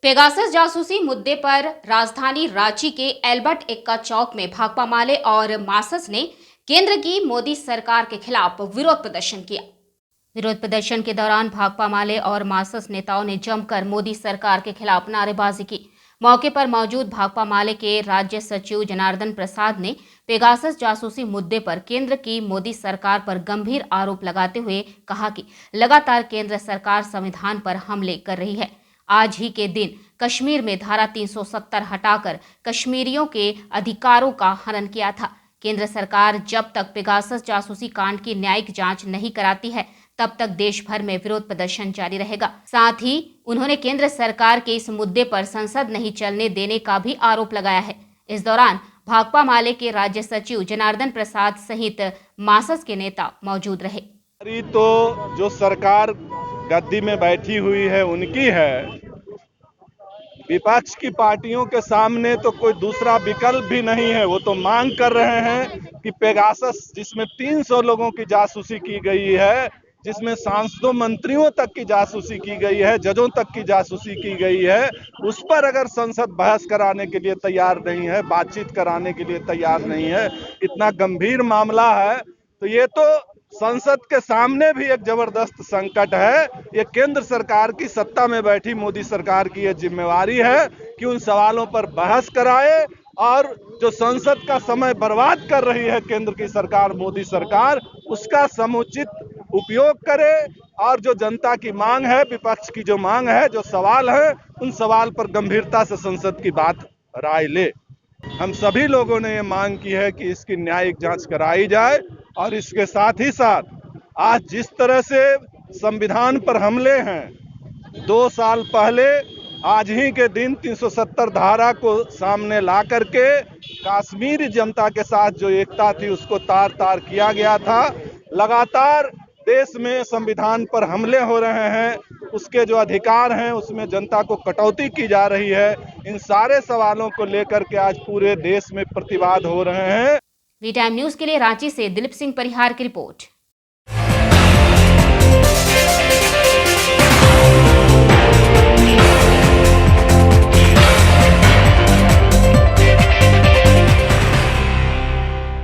Pegasus जासूसी मुद्दे पर राजधानी रांची के एल्बर्ट एक्का चौक में भाकपा माले और मासस ने केंद्र की मोदी सरकार के खिलाफ विरोध प्रदर्शन किया। विरोध प्रदर्शन के दौरान भाकपा माले और मासस नेताओं ने जमकर मोदी सरकार के खिलाफ नारेबाजी की। मौके पर मौजूद भाकपा माले के राज्य सचिव जनार्दन प्रसाद ने पेगासस जासूसी मुद्दे पर केंद्र की मोदी सरकार पर गंभीर आरोप लगाते हुए कहा कि लगातार केंद्र सरकार संविधान पर हमले कर रही है। आज ही के दिन कश्मीर में धारा 370 हटाकर कश्मीरियों के अधिकारों का हनन किया था। केंद्र सरकार जब तक पेगासस जासूसी कांड की न्यायिक जांच नहीं कराती है, तब तक देश भर में विरोध प्रदर्शन जारी रहेगा। साथ ही उन्होंने केंद्र सरकार के इस मुद्दे पर संसद नहीं चलने देने का भी आरोप लगाया है। इस दौरान भाकपा माले के राज्य सचिव जनार्दन प्रसाद सहित मासस के नेता मौजूद रहे। तो जो सरकार गद्दी में बैठी हुई है उनकी है, विपक्ष की पार्टियों के सामने तो कोई दूसरा विकल्प भी नहीं है। वो तो मांग कर रहे हैं कि पेगासस जिसमें 300 लोगों की जासूसी की गई है, जिसमें सांसदों मंत्रियों तक की जासूसी की गई है, जजों तक की जासूसी की गई है, उस पर अगर संसद बहस कराने के लिए तैयार नहीं है, बातचीत कराने के लिए तैयार नहीं है, इतना गंभीर मामला है, तो ये तो संसद के सामने भी एक जबरदस्त संकट है। ये केंद्र सरकार की सत्ता में बैठी मोदी सरकार की ये जिम्मेवारी है कि उन सवालों पर बहस कराए और जो संसद का समय बर्बाद कर रही है केंद्र की सरकार, मोदी सरकार, उसका समुचित उपयोग करे और जो जनता की मांग है, विपक्ष की जो मांग है, जो सवाल है, उन सवाल पर गंभीरता से संसद की बात राय ले। हम सभी लोगों ने ये मांग की है कि इसकी न्यायिक जांच कराई जाए और इसके साथ ही साथ आज जिस तरह से संविधान पर हमले हैं, 2 साल पहले आज ही के दिन 370 धारा को सामने ला करके कश्मीरी जनता के साथ जो एकता थी उसको तार तार किया गया था। लगातार देश में संविधान पर हमले हो रहे हैं, उसके जो अधिकार हैं उसमें जनता को कटौती की जा रही है। इन सारे सवालों को लेकर के आज पूरे देश में प्रतिवाद हो रहे हैं। वी टाइम न्यूज के लिए रांची से दिलीप सिंह परिहार की रिपोर्ट।